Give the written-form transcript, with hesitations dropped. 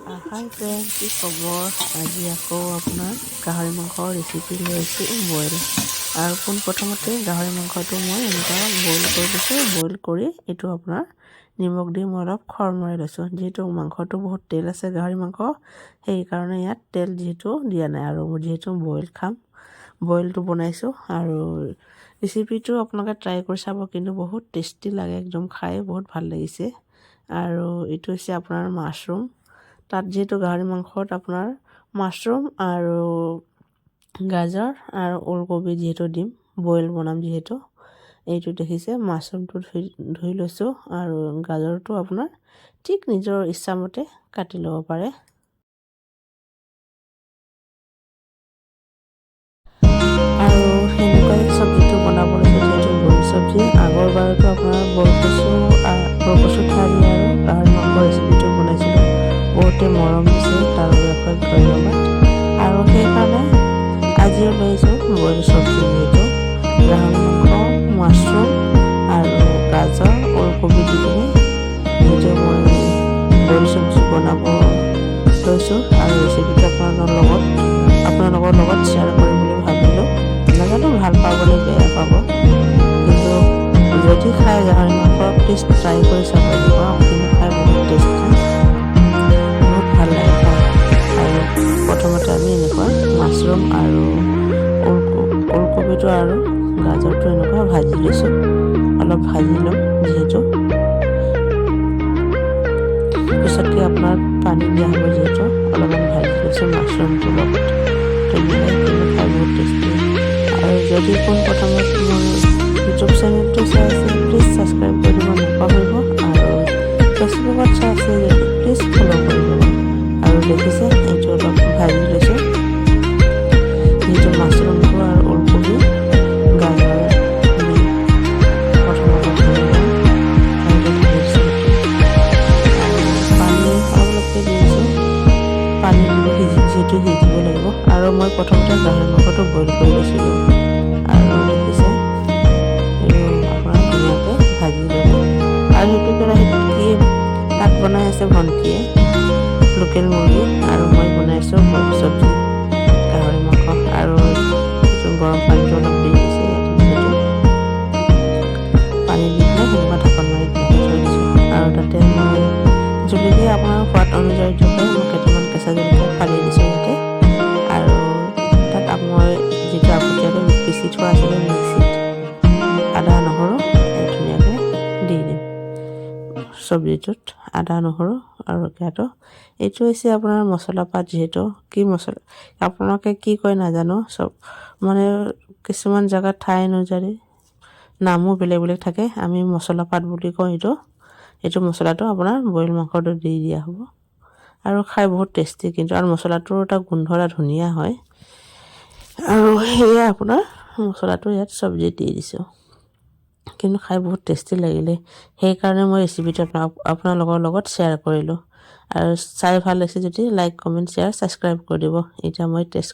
হাই friend, কি খবৰ? আজি আকৌ আপোনাৰ গাহৰি মাংসৰ ৰেচিপি লৈ আহিছোঁ বইল। আৰু পোনপ্ৰথমতে গাহৰি মাংসটো মই এনেকুৱা বইল কৰি লৈছোঁ। বইল কৰি এইটো আপোনাৰ নিমখ দি মই অলপ খৰ মৰাই লৈছোঁ। যিহেতু মাংসটো বহুত তেল আছে গাহৰি মাংস, সেইকাৰণে ইয়াত তেল যিহেতু দিয়া নাই। আৰু যিহেতু বইল খাম, বইলটো বনাইছোঁ। আৰু ৰেচিপিটো আপোনালোকে ট্ৰাই কৰি চাব, কিন্তু বহুত টেষ্টি লাগে, একদম খাই বহুত ভাল লাগিছে। আৰু এইটো হৈছে আপোনাৰ মাছৰুম। তাত যিহেতু গাহৰি মাংসত আপোনাৰ মাছৰুম আৰু গাজৰ আৰু ওলকবি যিহেতু দিম, বইল বনাম যিহেতু, এইটো দেখিছে মাছৰুমটো ধুই লৈছোঁ। আৰু গাজৰটো আপোনাৰ ঠিক নিজৰ ইচ্ছামতে কাটি ল'ব পাৰে। আৰু সেনেকুৱাই চব্জিটো বনাব লৈছোঁ, যিহেতু বইল চব্জি। আগৰবাৰতো আপোনাৰ বৰকচু ঠাৰি আৰু গাহৰি মাংস ৰেচিপিটো বনাইছিলোঁ, বহুতে মৰম দিছে, তাৰ বাবে অশেষ ধন্যবাদ। আৰু সেইকাৰণে আজিও লৈছোঁ বইল চব্জি, যিহেতু গাহৰি মাংস, মাছৰুম আৰু গাজৰ ওলকবি দি কিনে যিহেতু মই বইল চব্জি বনাব লৈছোঁ। আৰু ৰেচিপিটো আপোনালোকৰ লগত শ্বেয়াৰ কৰিম বুলি ভাবিলোঁ। নাজানো ভাল পাব নে বেয়া পাব, কিন্তু যদি খাই গাহৰি মাংস প্লিজ ট্ৰাই কৰি চাব। এনেকুৱা কিন্তু খাই বহুত টেষ্টি, বহুত ভাল লাগে খাই। আৰু প্ৰথমতে আমি এনেকুৱা মাছৰুম আৰু ওলকবিটো আৰু গাজৰটো এনেকুৱা ভাজি লৈছোঁ। অলপ ভাজি ল'ম, যিহেতু পিছতকৈ আপোনাৰ পানী দিয়া হ'ব, যিহেতু অলপমান ভাজি লৈছোঁ মাছৰুমটোৰ লগত। ধুনীয়াকৈ কিন্তু খাই বহুত টেষ্টি। আৰু যদি পোনপ্ৰথমত মোৰ ইউটিউব চেনেলটো চাই আছে, প্লিজ ছাবস্ক্ৰাইব কৰি দিব নাপাহৰিব। আৰু ফেচবুকত চাই আছে যদি প্লিজ ফ'ল' কৰি দিব। আৰু দেখিছে এইটো অলপ ভাজি লৈছোঁ, যিহেতু মাছৰুমটো আৰু ওলকবি গাজৰ দি প্ৰথমতে ভাজি ল'ম। ভালকৈ ভাজি দিছোঁ। আৰু পানী অলপকৈ দি দিছোঁ, পানী দিলে যিহেতু সিজিব লাগিব। আৰু মই প্ৰথমতে গাহৰি মাংসটো বইল কৰি লৈছিলোঁ। আৰু দেখিছে আপোনাৰ ধুনীয়াকৈ ভাজি ল'লোঁ। আৰু সেইটো কেৰাহীত কি তাত বনাই আছে ভণ্টিয়ে, লোকেল মুৰ্গী, আৰু মই বনাইছোঁ বইল চব্জি গাহৰি মাংস। আৰু গৰম পানীটো অলপ দি দিছে ইয়াতে, যিহেতু পানী দি পেলাই সেনেকুৱা ঢাকন মাৰি থৈ দিছোঁ। আৰু তাতে মই জলকীয়া আপোনাৰ সোৱাদ অনুযায়ী দিবলৈ মই কেইটামান কেঁচা জলকীয়া ফালি দিছোঁ ইয়াতে। আৰু তাত মই যিটো আগতীয়াকৈ পিচি থোৱা আছিলে মিক্সিত, আদা নহৰু ধুনীয়াকৈ দি দিম চব্জিটোত। আদা নহৰু আৰু ৰকীয়াটো, এইটো হৈছে আপোনাৰ মছলা পাত। যিহেতু কি মছলা আপোনালোকে কি কয় নাজানো, চব মানে কিছুমান জেগাত ঠাই অনুযায়ী নামো বেলেগ বেলেগ থাকে। আমি মছলা পাত বুলি কওঁ এইটো মছলাটো আপোনাৰ বইল মাংসটো দি দিয়া হ'ব। আৰু খাই বহুত টেষ্টি কিন্তু, আৰু মছলাটোৰ এটা গোন্ধ এটা ধুনীয়া হয়। আৰু সেয়ে আপোনাৰ মছলাটো ইয়াত চব্জিত দি দিছোঁ, কিন্তু খাই বহুত টেষ্টি লাগিলে। সেইকাৰণে মই ৰেচিপিটো আপোনালোকৰ লগত শ্বেয়াৰ কৰিলোঁ। আৰু চাই ভাল লাগিছে যদি লাইক, কমেণ্ট, শ্বেয়াৰ, ছাবস্ক্ৰাইব কৰি দিব। এতিয়া মই টেষ্ট